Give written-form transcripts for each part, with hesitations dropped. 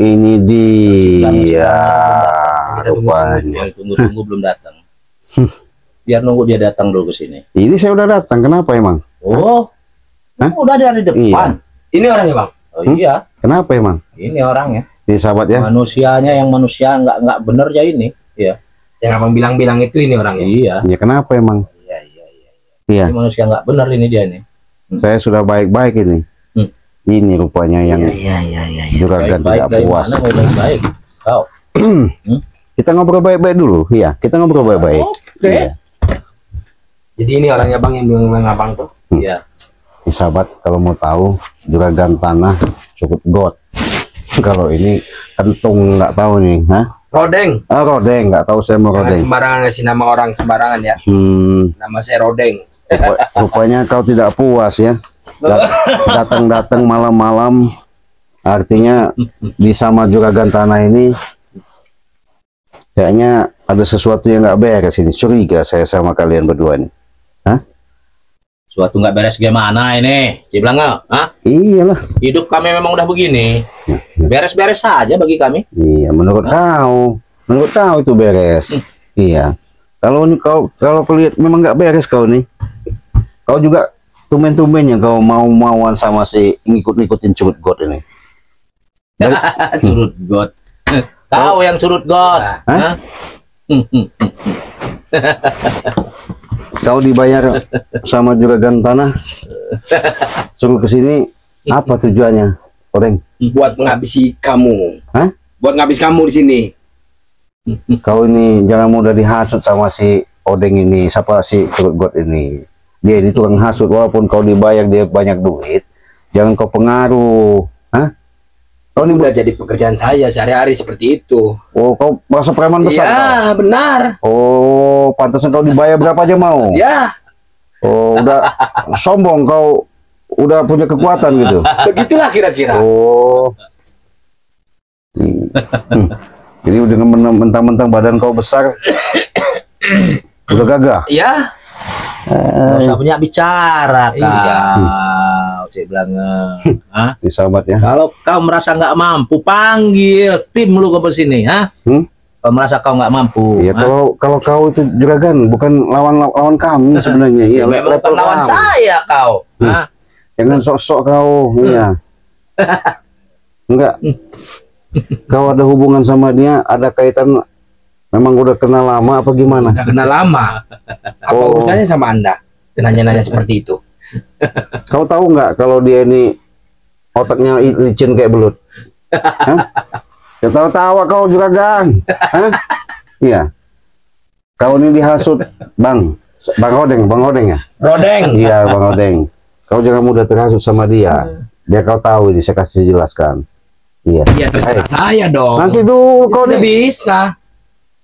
ini dia rupanya. Tunggu belum datang. Biar nunggu dia datang dulu ke sini. Ini saya udah datang, kenapa emang? Oh, udah ada di depan. Iya. Ini orangnya bang. Oh iya, Kenapa emang? ini orangnya. Ini sahabat ya. Manusianya yang manusia nggak bener ya ini. Iya. Yang abang bilang-bilang itu ini orangnya. Iya. Ya kenapa emang? Iya. Ini manusia nggak bener ini dia nih. Saya sudah baik-baik ini. Ini rupanya yang Iya. juragan tidak puas. Mana mau baik-baik? Kau. Kita ngobrol baik-baik dulu. Iya, kita ngobrol baik-baik. Oke. Iya. Jadi ini orangnya bang yang bilang abang tuh. Iya. Ini sahabat kalau mau tahu juragan tanah cukup got. Kalau ini kentung nggak tahu nih, hah? Rodeng. Ah, Rodeng nggak tahu saya mau Jangan Rodeng. sembarangan ngasih nama orang sembarangan ya. Nama saya Rodeng. Rupanya kau tidak puas ya. Datang-datang malam-malam, artinya di sama juragan tanah ini kayaknya ada sesuatu yang nggak beres ini. Curiga saya sama kalian berdua nih. Hah? Suatu nggak beres gimana ini? Cibilang nggak? Hah? Iyalah. Hidup kami memang udah begini. Beres-beres saja bagi kami. Iya, menurut kau itu beres. Iya. Kalau lihat memang nggak beres kau nih. Kau juga tumben-tumbennya kau mau-mauan sama si ngikut-ngikutin curut got ini. Curut got. Kau yang curut got. Hah? Kau dibayar sama juragan tanah suruh ke sini, apa tujuannya, Odeng? Buat menghabisi kamu. Hah? Buat ngabis kamu di sini. Kau ini jangan mudah dihasut sama si Odeng ini, siapa si curut got ini. Dia ini tukang hasut, walaupun kau dibayar dia banyak duit, jangan kau pengaruh. Hah? Kau ini Udah jadi pekerjaan saya sehari-hari seperti itu. Oh, kau merasa preman besar? Iya, benar. Oh, pantasnya kau dibayar berapa aja mau? Ya, Oh, udah sombong kau, udah punya kekuatan gitu. begitulah kira-kira. Oh. Jadi udah mentang-mentang badan kau besar, udah gagah. Ya, Nggak usah banyak bicara Iya. kau. Cik bilang, hah? Di sahabat ya. Kalau kau merasa nggak mampu, panggil tim lu ke sini, hah? Kalau merasa kau nggak mampu, Iya, kalau kau itu juragan, bukan lawan kami sebenarnya. Iya, memang level lawan kami. saya kau, hah? Jangan sok-sok kau, iya. Enggak. Kau ada hubungan sama dia, ada kaitan, memang udah kenal lama apa gimana? udah kenal lama. Apa Oh. urusannya sama Anda? Nanya-nanya seperti itu. Kau tahu nggak kalau dia ini otaknya licin kayak belut? Hah? Ya tahu-tahu kau juragan. Hah? Iya. Kau ini dihasut, Bang Odeng ya? Rodeng. Iya, Bang Odeng. Kau jangan mudah terhasut sama dia. Biar kau tahu ini, saya kasih jelaskan. Iya. Ya terserah saya dong. Nanti dulu kau Udah nih, bisa.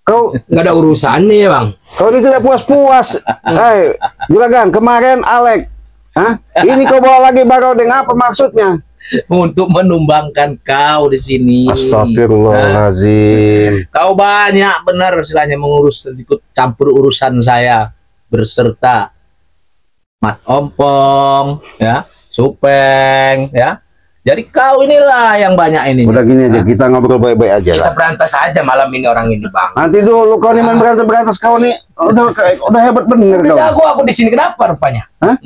kau Nggak ada urusannya ya bang. ini tidak puas-puas. Hai, juragan, kemarin Alek. Hah? Ini kau bawa lagi Bang Odeng, apa maksudnya? Untuk menumbangkan kau di sini. Astagfirullahaladzim. Kau banyak benar istilahnya mengurus, ikut campur urusan saya berserta Mat Ompong, ya, Supeng, ya. Jadi kau inilah yang banyak ini. Udah gini aja, kita ngobrol baik-baik aja Kita lah. berantas aja malam ini orang ini bang. Nanti dulu kau nih main berantas kau nih udah hebat bener Udah kau. jago aku di sini kenapa rupanya? Hah?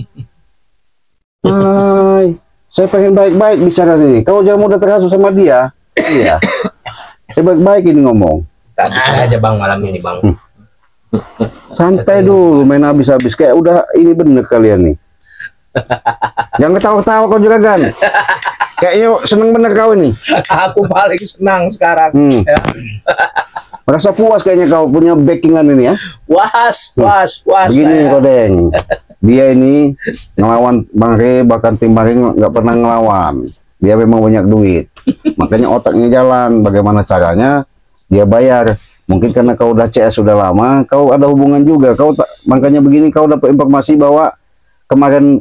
Hai, saya pengen baik-baik bicara sini. Kau jangan mudah terhasut sama dia. Iya. Saya baik-baik ini ngomong. Tak bisa aja bang malam ini bang. Santai dulu, main habis-habis kayak udah ini bener kalian nih. Jangan ketawa-ketawa kau juragan. Kayaknya seneng bener kau ini. Aku paling senang sekarang. Ya. Merasa puas kayaknya kau punya backingan ini ya. Puas. Begini saya. Kodeng, dia ini ngelawan Bang Re, bahkan tim Bang Re nggak pernah ngelawan. Dia memang banyak duit, makanya otaknya jalan. Bagaimana caranya dia bayar? Mungkin karena kau udah CS sudah lama, kau ada hubungan juga. Makanya begini, kau dapat informasi bahwa kemarin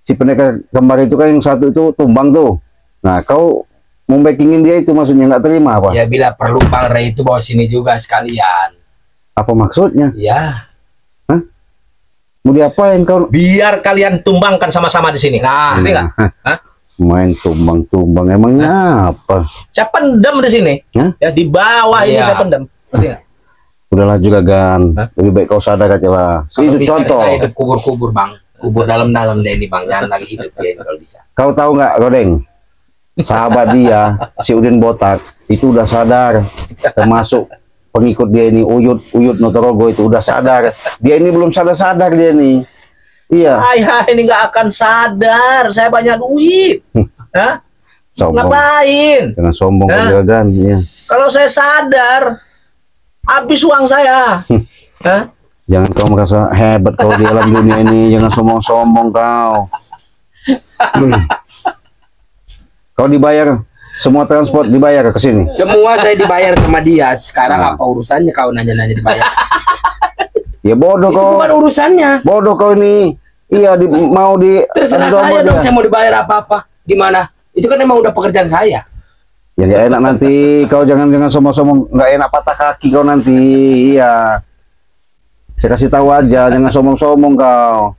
si pendekar kembar itu kan yang satu itu tumbang tuh. Nah, kau membackingin dia itu maksudnya nggak terima apa? Ya bila perlu Bang Ray itu bawa sini juga sekalian. Apa maksudnya? Ya. Hah? Mau diapain kau? Biar kalian tumbangkan sama-sama di sini. Nah, ngerti nggak? Hah? Main tumbang-tumbang emangnya apa? Saya pendem di sini. Hah? Ya di bawah ini Iya. saya pendem. Ngerti nggak? Udahlah juga Gan, Hah? lebih baik kau sadar aja lah. Kalau Itu bisa contoh. kita hidup kubur-kubur bang, kubur dalam-dalam deh ini bang, jangan lagi hidup ya kalau bisa. Kau tahu nggak, Rodeng? Sahabat dia, si Udin Botak, itu udah sadar. Termasuk pengikut dia ini, Uyut Notorogo itu udah sadar. Dia ini belum sadar-sadar dia nih. Iya. Saya ini nggak akan sadar. Saya banyak duit. Hah? Sombong. Ngapain? Jangan sombong Hah? kau Gan. Iya. Kalau saya sadar, habis uang saya. Hah? Jangan kau merasa hebat kau di alam dunia ini. Jangan sombong-sombong kau. Kau dibayar, semua transport dibayar ke sini. Semua saya dibayar sama dia. Sekarang apa urusannya kau nanya-nanya dibayar? Ya bodoh Itu kau. bukan urusannya. Bodoh kau ini. Iya, mau di Terserah domba saya dong, dia. saya mau dibayar apa-apa. Gimana? Itu kan emang udah pekerjaan saya. Ya nggak enak nanti. Kau jangan sombong-sombong. Nggak enak patah kaki kau nanti. Iya. Saya kasih tahu aja, jangan sombong-sombong kau.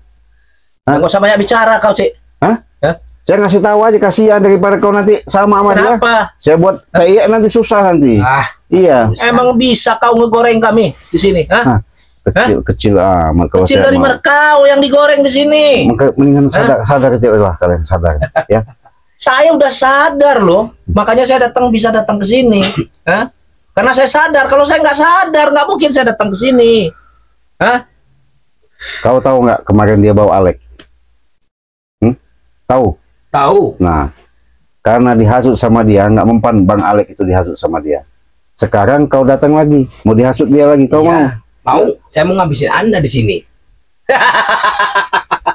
Hah? Nggak usah banyak bicara kau, Cik. Hah? Hah? Saya ngasih tahu aja, kasihan daripada kau nanti sama dia. Kenapa? Saya buat PI nanti susah nanti. Ah, Iya. Emang bisa kau ngegoreng kami di sini? Hah? Hah? Kecil amat kalau Kecil saya dari mau. mana kau yang digoreng di sini? Mendingan sadar aja lah kalian sadar ya. Saya udah sadar loh, makanya saya bisa datang ke sini. Hah? Karena saya sadar, kalau saya nggak sadar, nggak mungkin saya datang ke sini. Hah? Kau tahu nggak kemarin dia bawa Alek? Tahu? tahu. Nah, karena dihasut sama dia, nggak mempan Bang Alek itu dihasut sama dia. Sekarang kau datang lagi, mau dihasut dia lagi, kau mau? Iya, mau. Saya mau ngabisin Anda di sini.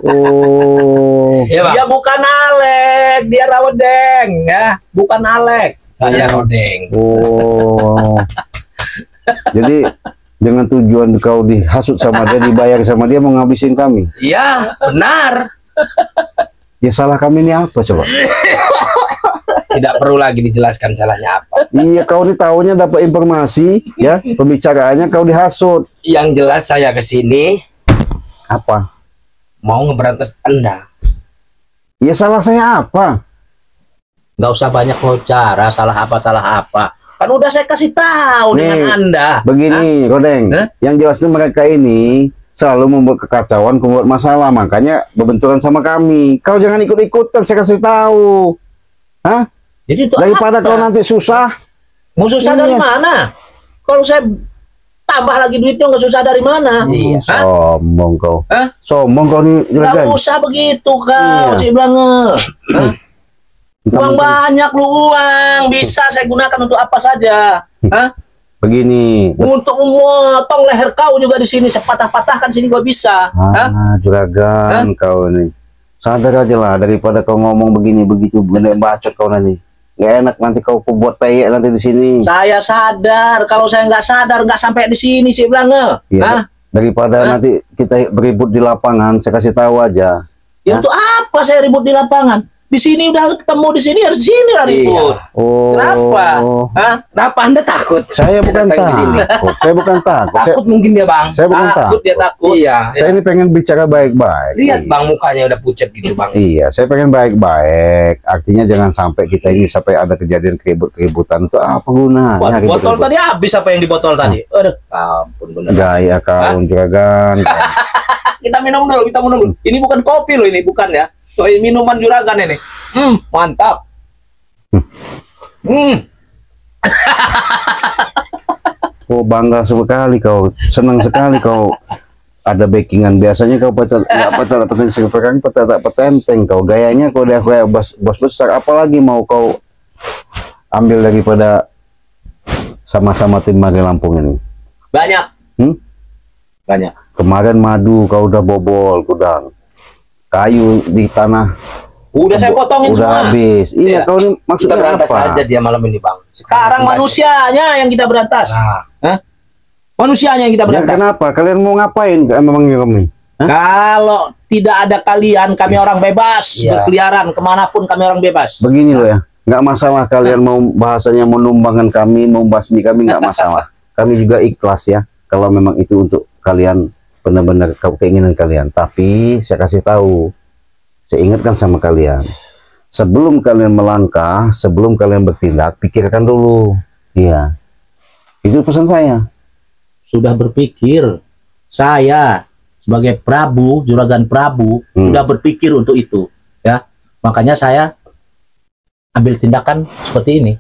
Oh, Iya, Bang. Dia bukan Alek, dia Rawedeng, ya, bukan Alek. Saya Rodeng. oh. Jadi dengan tujuan kau dihasut sama dia, dibayar sama dia, mau ngabisin kami. Iya, benar. Ya salah kami ini apa coba? Tidak perlu lagi dijelaskan salahnya apa. Iya, kau ini tahunya dapat informasi, ya, pembicaraannya kau dihasut. Yang jelas saya ke sini Apa? mau ngeberantas Anda. Ya salah saya apa? Nggak usah banyak bicara, salah apa. Kan udah saya kasih tahu Nih, dengan Anda. Begini, Rodeng, Hah? yang jelas itu mereka ini selalu membuat kekacauan, membuat masalah, makanya berbenturan sama kami. Kau jangan ikut-ikutan, saya kasih tahu. Hah? Jadi itu Daripada apa? kau nanti susah. Mau susah dari Iya. mana? Kalau saya tambah lagi duitnya nggak susah dari mana? Iya. Hah? Sombong kau. Hah? Sombong kau nih, Nggak Juragan. usah begitu kau, Iya. Cik Blange. Hah? Uang Mentang-mentang- banyak lu uang, bisa saya gunakan untuk apa saja. Hah? Begini. Untuk memotong leher kau juga di sini, saya patah-patahkan sini gua bisa. Hah? Juragan kau nih. Sadar aja lah, daripada kau ngomong begini begitu, bener bacot kau nanti. Gak enak nanti kau buat peyek nanti di sini. Saya sadar, kalau saya nggak sadar nggak sampai di sini, Cik Blange. Iya, Hah? daripada Hah? nanti kita beribut di lapangan, saya kasih tahu aja. Ya untuk apa saya ribut di lapangan? Di sini udah ketemu di sini, harus di sini lah ribut. Oh. Kenapa? Hah? Kenapa Anda takut? Saya bukan Datang ke sini. takut. Saya bukan takut. Takut mungkin dia, Bang. Saya bukan Takut dia takut. takut. Iya. Saya ini pengen bicara baik-baik. Lihat Bang mukanya udah pucat gitu, Bang. Iya, saya pengen baik-baik. Artinya jangan sampai kita ini sampai ada kejadian keributan itu apa gunanya? Wah, gitu, botol ribut. tadi habis apa yang di botol tadi? Aduh, ampun bener. Gaya kau, Juragan. Kita minum dulu, kita minum dulu. Ini bukan kopi loh, ini bukan ya. Oh, ini minuman juragan ini. Mantap. Oh, bangga sekali kau, senang sekali kau ada backingan. Biasanya kau nggak petenteng kau. Gayanya kau udah kayak bos besar. Apalagi mau kau ambil daripada sama-sama tim Mari Lampung ini. Banyak. Banyak. Kemarin madu kau udah bobol gudang. Kayu di tanah Udah saya potongin udah semua. habis. Iya, Iya. kau ini Kita maksudnya berantas apa? aja dia malam ini, Bang. Sekarang Sengaja. manusianya yang kita berantas. Nah, Hah? Manusianya yang kita Ya, berantas. kenapa? Kalian mau ngapain? Memangnya kami? Hah? Kalau tidak ada kalian, kami orang bebas. Iya. Berkeliaran kemanapun kami orang bebas. Begini loh ya, nggak masalah kalian mau bahasanya menumbangkan kami, mau basmi kami, nggak masalah. Kami juga ikhlas ya, kalau memang itu untuk kalian benar-benar keinginan kalian. Tapi saya kasih tahu, saya ingatkan sama kalian, sebelum kalian melangkah, sebelum kalian bertindak, pikirkan dulu. Iya. Itu pesan saya. Sudah berpikir, saya sebagai Prabu, Juragan Prabu, sudah berpikir untuk itu, ya. Makanya saya ambil tindakan seperti ini.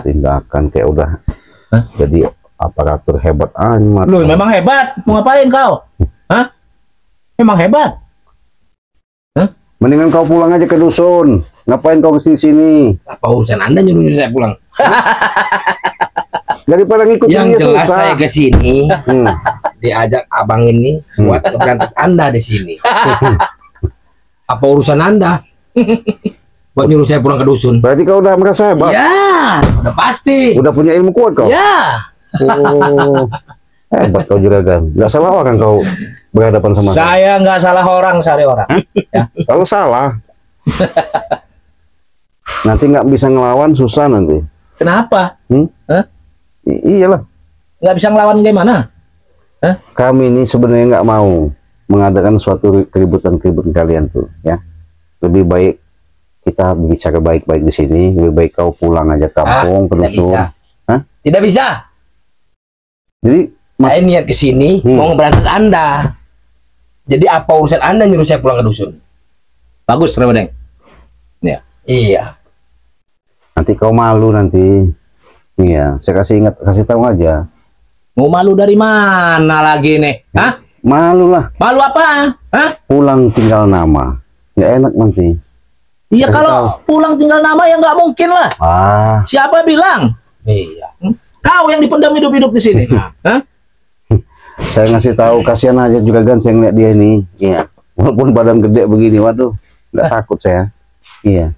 Tindakan kayak udah Hah? jadi aparatur hebat amat. Loh, memang hebat. Mau ngapain kau? Hah? Memang hebat. Mendingan kau pulang aja ke dusun. Ngapain kau kesini sini? Apa urusan Anda nyuruh saya pulang? Daripada ngikutin Yang dia jelas susah. saya ke sini diajak abang ini buat ngeberantas Anda di sini. Apa urusan Anda? Buat nyuruh saya pulang ke dusun? Berarti kau udah merasa hebat. Ya, udah pasti. Udah punya ilmu kuat kau. Ya. Oh, hebat kau Juragan. Gak salah orang kau berhadapan sama Saya nggak salah orang, cari orang. Ya. kalau salah. Nanti nggak bisa ngelawan, susah nanti. Kenapa? Hah? Iyalah. Nggak bisa ngelawan gimana? Hah? Kami ini sebenarnya nggak mau mengadakan suatu keributan kalian tuh, ya. Lebih baik kita bicara baik-baik di sini. Lebih baik kau pulang aja kampung, ke Tidak dusun. bisa. Hah? Tidak bisa. Jadi Saya niat ke sini mau ngeberantas Anda. Jadi apa urusan Anda nyuruh saya pulang ke dusun? Bagus, Ramadeng. Ya. Iya. nanti kau malu nanti. Iya, saya kasih tahu aja. Mau malu dari mana lagi nih? Hah? Malu lah, Malu apa? Hah? pulang tinggal nama. Nggak enak nanti. Iya, Kasih kalau pulang tinggal nama ya nggak mungkin lah. Ah, Siapa bilang? Iya. Kau yang dipendam hidup-hidup di sini. Hah? saya ngasih tahu, kasihan aja juga kan saya ngeliat dia ini. Iya, walaupun badan gede begini, waduh, nggak takut saya. Iya,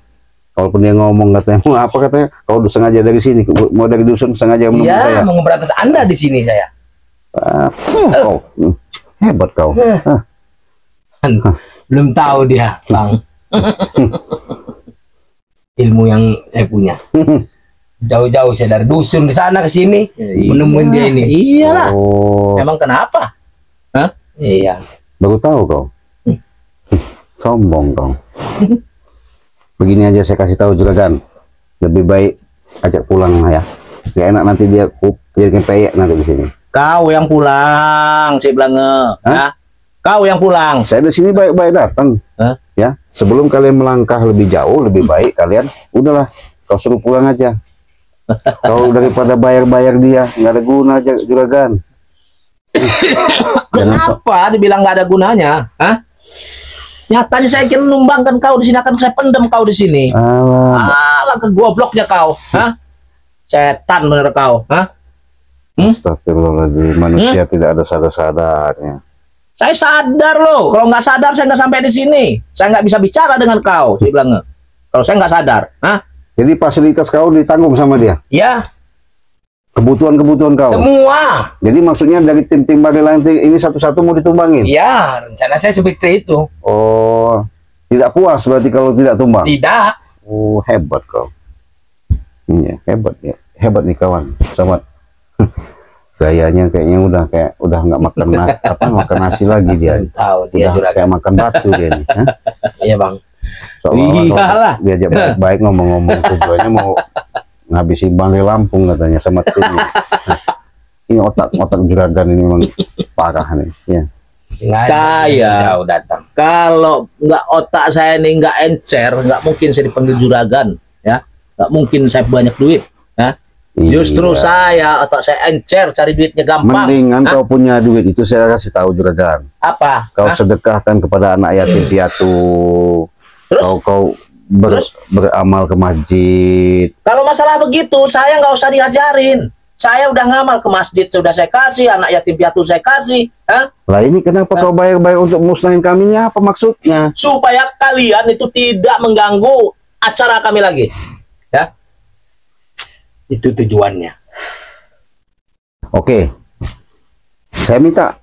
walaupun dia ngomong katanya mau apa, katanya kau sengaja dari sini, mau dari dusun sengaja menemui saya. Iya, mau ngeberantas Anda di sini saya. Kau hebat kau. Belum tahu dia, Bang. Ilmu yang saya punya. Jauh-jauh saya dari dusun ke sana ke sini menemuin dia ini. Iyalah. Oh, Emang kenapa? Hah? Iya. baru tahu kau. Sombong kau. Begini aja saya kasih tahu juga kan. Lebih baik ajak pulang ya. Gak enak nanti dia bikin peyek nanti di sini. Kau yang pulang, saya bilang. Ya. Kau yang pulang. Saya di sini baik-baik datang. Hah? Ya, sebelum kalian melangkah lebih jauh, lebih baik kalian udahlah kau suruh pulang aja. Kau daripada bayar-bayar dia, nggak ada guna aja juragan. Kenapa dibilang nggak ada gunanya? Hah? Nyatanya saya ingin menumbangkan kau di sini, akan saya pendam kau di sini. Alah, kegobloknya kau. Hah? Setan bener kau. Hah? Astagfirullahaladzim, manusia tidak ada sadar-sadarnya. Saya sadar loh. Kalau nggak sadar saya nggak sampai di sini. Saya nggak bisa bicara dengan kau. Saya bilang. Kalau saya nggak sadar. Hah? Jadi fasilitas kau ditanggung sama dia, Ya, kebutuhan kau. semua. Jadi maksudnya dari tim-tim bagi lain ini satu-satu mau ditumbangin. Ya, rencana saya seperti itu. Oh, tidak puas berarti kalau tidak tumbang. Tidak. Oh, hebat kau. Iya, hebat ya. Hebat nih kawan, sobat. Gayanya kayaknya udah nggak makan makan nasi lagi dia. Tahu dia Udah juragan. kayak makan batu dia nih. Hah? Iya, Bang. Seolah-olah Iyalah. diajak baik-baik ngomong-ngomong, tujuannya mau ngabisin Bangli Lampung katanya sama timnya. Ini otak juragan ini memang parah nih. Ya. Sengaja Saya- jauh datang. Kalau nggak otak saya ini nggak encer, nggak mungkin saya dipanggil juragan. Ya, nggak mungkin saya banyak duit. Ya. Justru Iya. saya otak saya encer, cari duitnya gampang. Mendingan Hah? kau punya duit itu saya kasih tahu juragan. Apa? Kau Hah? sedekahkan kepada anak yatim piatu. Terus? Kau Terus? beramal ke masjid. Kalau masalah begitu, saya nggak usah diajarin. Saya udah ngamal ke masjid, sudah saya kasih, anak yatim piatu saya kasih. Hah? Lah ini kenapa kau bayar-bayar untuk musnahin kaminya? Apa maksudnya? Supaya kalian itu tidak mengganggu acara kami lagi. Ya. Itu tujuannya. Oke. Saya minta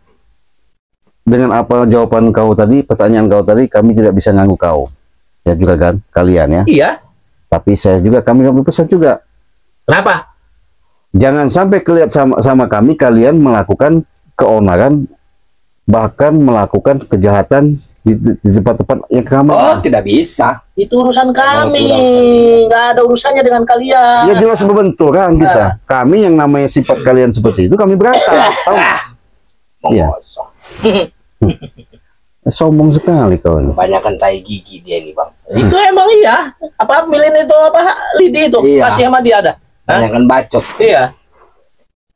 dengan apa jawaban kau tadi, pertanyaan kau tadi, kami tidak bisa ganggu kau. Ya juragan, kalian ya. Iya. Tapi kami berpesan juga. Kenapa? Jangan sampai kelihatan sama kami kalian melakukan keonaran, bahkan melakukan kejahatan di tempat-tempat yang kami. Oh, tidak bisa. Itu urusan kami, itu urusan. nggak ada urusannya dengan kalian. Ya jelas berbenturan kita. Kami yang namanya sifat kalian seperti itu kami berantas. Tahu? Iya. Mengosong. Sombong sekali kau ini. Kebanyakan tai gigi dia ini, Bang. Itu emang iya. Apa milih itu apa lidi itu? Iya. Kasih sama dia ada. Hah? Kebanyakan bacot. Iya.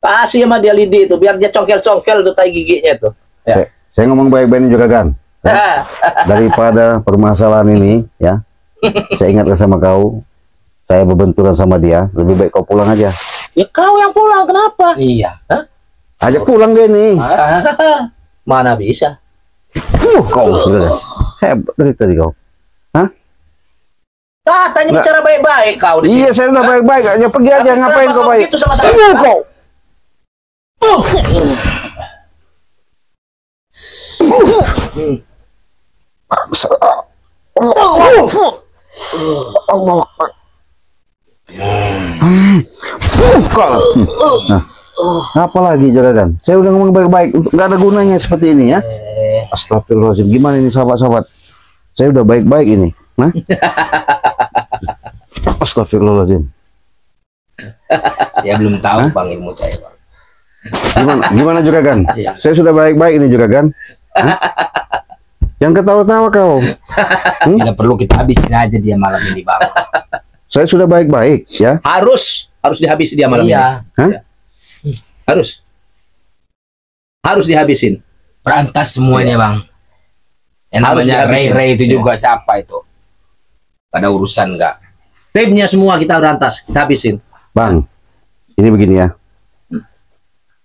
Kasih sama dia lidi itu biar dia congkel-congkel tuh tai giginya tuh. Ya. Saya ngomong baik-baik juga kan. Daripada permasalahan ini ya, saya ingatkan sama kau, saya berbenturan sama dia, lebih baik kau pulang aja. Ya kau yang pulang kenapa? Iya. Ajak pulang dia nih. Mana bisa? Kau sudah hebat dari tadi kau. Katanya Nggak. bicara baik-baik kau di sini. Iya, saya udah baik-baik aja. Pergi aja, Tapi ngapain kenapa kau kau baik? begitu sama saya? Kau. Nah, apa lagi juragan? Saya udah ngomong baik-baik, nggak ada gunanya seperti ini ya. Astagfirullahaladzim, gimana ini sahabat-sahabat? Saya udah baik-baik ini. Nah? Astagfirullahaladzim. Ya belum tahu Bang ilmu saya, Bang. Gimana juragan? Iya. Saya sudah baik-baik ini juragan. Hah? Yang ketawa-tawa kau. Tidak perlu kita habisin aja dia malam ini, Bang. Saya sudah baik-baik ya. Harus dihabisi dia malam ini. Iya. Hah? Harus dihabisin. Berantas semuanya, Bang. Yang Harus namanya dihabisin. Ray itu juga siapa itu? Ada urusan nggak? Timnya semua kita berantas, kita habisin. Bang, ini begini ya.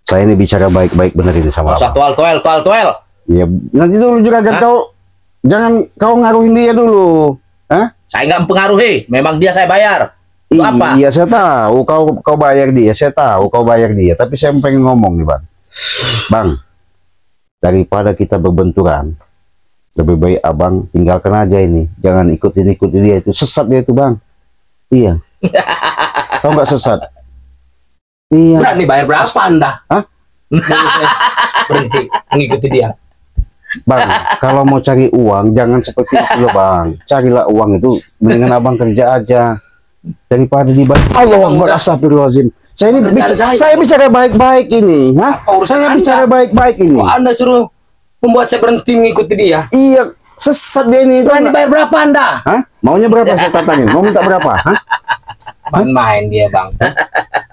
Saya ini bicara baik-baik benar ini sama Usah abang. toel. Ya, nanti dulu juragan Hah? kau. Jangan kau ngaruhin dia dulu. Hah? Saya nggak mempengaruhi. Memang dia saya bayar. Itu apa? Iya, saya tahu kau bayar dia. Saya tahu kau bayar dia. Tapi saya pengen ngomong nih, Bang. Bang, daripada kita berbenturan, lebih baik abang tinggalkan aja ini. Jangan ikutin dia itu. Sesat dia itu, Bang. Iya. Kau nggak sesat. Iya. Berani bayar berapa Anda? Hah? Berhenti mengikuti dia. Bang, kalau mau cari uang jangan seperti itu loh, Bang. Carilah uang itu mendingan abang kerja aja daripada dibayar. Allah Akbar, astagfirullahaladzim. Saya ini saya bicara baik-baik ini, hah? Apa urusan Saya Anda? bicara baik-baik ini. Kok Anda suruh membuat saya berhenti mengikuti dia? Iya, sesat dia ini. Berani bayar berapa Anda? Hah? Maunya berapa saya tanya? Mau minta berapa? Hah? Main-main dia, Bang.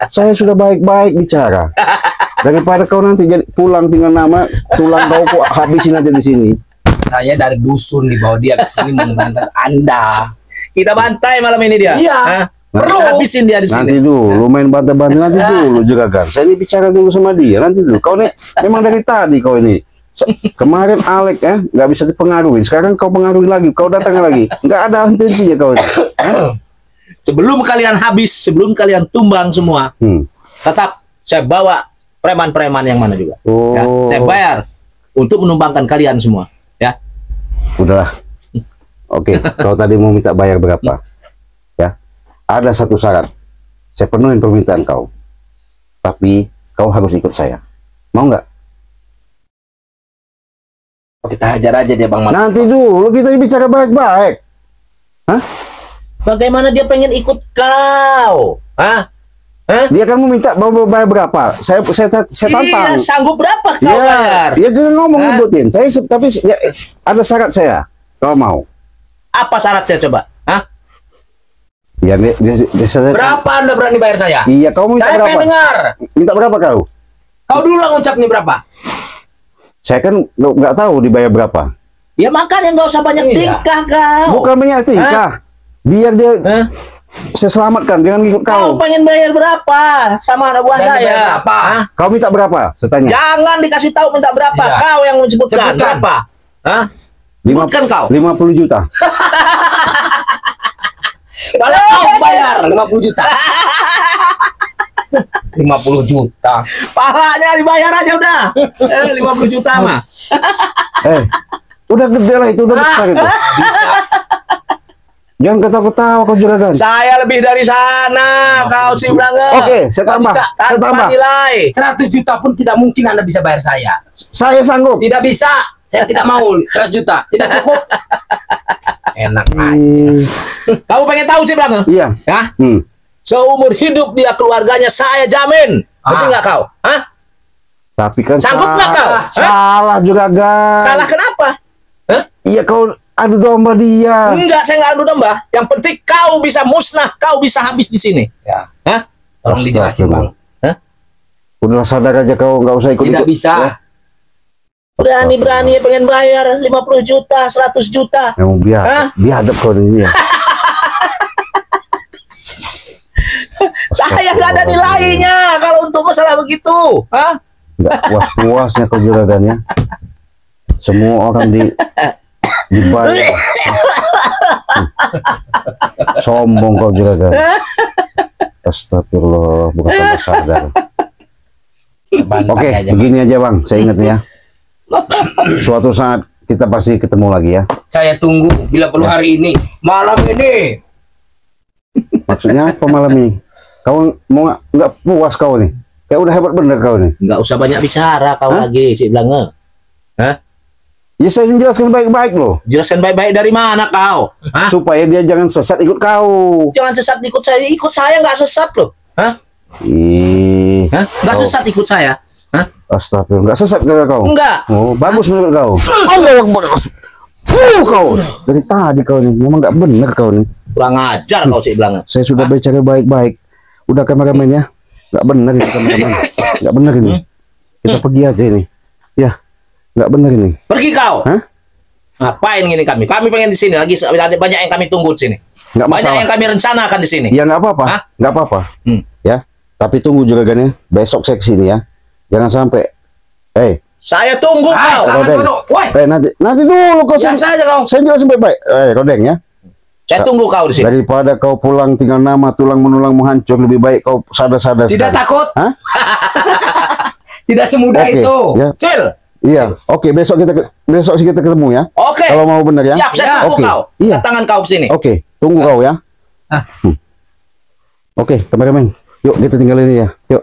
Saya sudah baik-baik bicara. Daripada kau nanti jadi pulang tinggal nama tulang kau habisin aja di sini. Saya dari dusun dibawa dia ke sini memberantas Anda. Kita bantai malam ini dia. Iya. Hah? Perlu. Kita habisin dia di Nanti sini. dulu main bantai-bantai nanti dulu juga kan. Saya ini bicara dulu sama dia nanti dulu. Kau nih memang dari tadi kau ini. Kemarin Alek ya nggak bisa dipengaruhi. Sekarang kau pengaruhi lagi. Kau datang lagi. Nggak ada henti-hentinya kau ini. Sebelum kalian habis, sebelum kalian tumbang semua, tetap saya bawa preman-preman yang mana juga. Ya, Oh, saya bayar untuk menumbangkan kalian semua. Ya, udahlah. Oke, kau tadi mau minta bayar berapa? Ya, ada satu syarat. Saya penuhin permintaan kau. Tapi kau harus ikut saya. Mau nggak? Kita hajar aja dia, Bang. Nanti dulu kita bicara baik-baik. Hah? bagaimana dia pengen ikut kau? Hah? Dia kan mau minta mau bayar berapa? Saya tantang. Iya, sanggup berapa kau Iya, bayar? dia jangan ngomong Hah? nyebutin. Tapi ya, ada syarat saya. Kalau mau. Apa syaratnya coba? Hah? Ya, saya, Berapa Anda berani bayar saya? iya, kau minta Saya berapa? pengen dengar. Minta berapa kau? Kau dulu lah ngucap nih berapa? Saya kan nggak tahu dibayar berapa. Ya makanya nggak usah banyak Iya. tingkah kau. Bukan banyak tingkah. Biar dia Hah? saya selamatkan, jangan ngikut Kau kau. pengen bayar berapa sama anak buah Berani saya? bayar berapa? Hah? Kau minta berapa? Saya tanya. Jangan dikasih tahu minta berapa. Iya. Kau yang menyebutkan Sebutkan. berapa? Hah? Sebutkan kau. 50 juta. Kalau kau bayar 50 juta. 50 juta. Palanya dibayar aja udah. 50 juta mah. Udah gede lah itu, udah besar itu. Jangan ketawa-ketawa kau juragan. Saya lebih dari sana, kau si Blanga. Oke, saya tambah. bisa. Saya Tanpa tambah. nilai. 100 juta pun tidak mungkin Anda bisa bayar saya. Saya sanggup. Tidak bisa. Saya tidak mau 100 juta. Tidak cukup. Enak aja. Kamu pengen tahu si Blanga? Iya. Ya? Hmm. Seumur hidup dia keluarganya saya jamin. Ngerti nggak kau? Hah? Tapi kan Sanggup nggak kau? Hah? salah juragan. Salah kenapa? Hah? Iya kau adu domba dia. Enggak, saya nggak adu domba. Yang penting kau bisa musnah, kau bisa habis di sini. Ya. Hah? Tolong dijelasin, Bang. Udahlah sadar aja kau nggak usah ikut. Tidak bisa. Berani-berani pengen bayar 50 juta, 100 juta. Emang Hah? biadab kau ini ya. Saya nggak ada nilainya kalau untuk masalah begitu. Hah? Nggak puas-puasnya kau juragannya. Semua orang dibayar. Sombong kau juragan. Astagfirullah, bukan tambah sadar. Bantai Oke, aja, Bang. begini aja bang, saya ingat ya. Suatu saat kita pasti ketemu lagi ya. Saya tunggu bila perlu hari ini, malam ini. Maksudnya apa malam ini? Kau mau nggak puas kau nih? Kayak udah hebat bener kau nih. Nggak usah banyak bicara kau Hah? lagi, si Blanga. Hah? Ya saya menjelaskan baik-baik loh, Jelaskan baik-baik dari mana kau? Hah? supaya dia jangan sesat ikut kau. Jangan sesat ikut saya nggak sesat loh. Hah? Ih, Hah? Nggak kau- sesat ikut saya. Hah? Astagfirullah, nggak sesat kata kau? Enggak. Oh, bagus menurut kau. Kau dari tadi kau nih, memang nggak bener kau nih. Kurang ajar kau si Blanga. Saya sudah bicara baik-baik. Udah kameramen ya, nggak bener ini kameramen, nggak bener ini. Kita pergi aja ini. Ya, nggak bener ini. Pergi kau. Hah? Ngapain gini kami? Kami pengen di sini lagi. Ada banyak yang kami tunggu di sini. Nggak Banyak masalah. yang kami rencanakan di sini. Ya nggak apa-apa, Hah? nggak apa-apa. Hmm. Ya, tapi tunggu juragannya. Besok saya kesini ya. Jangan sampai. Saya tunggu kau. Tangan Rodeng. dulu. Woi, nanti dulu kau. diam saja kau. Saya jelasin baik-baik. Rodeng ya. Saya tunggu kau di sini. Daripada kau pulang tinggal nama tulang menulang menghancur, lebih baik kau sadar-sadar. Tidak sekali. takut. Hah? Tidak semudah Oke, itu. ya. Cil. Iya. Oke, besok kita ketemu ya. Oke. Kalau mau bener ya. Siap, saya Ya, tunggu oke. kau. Iya. Tangan kau ke sini. Oke, tunggu kau ya. Ah. Oke, kameramen. Yuk kita tinggalin ini ya. Yuk.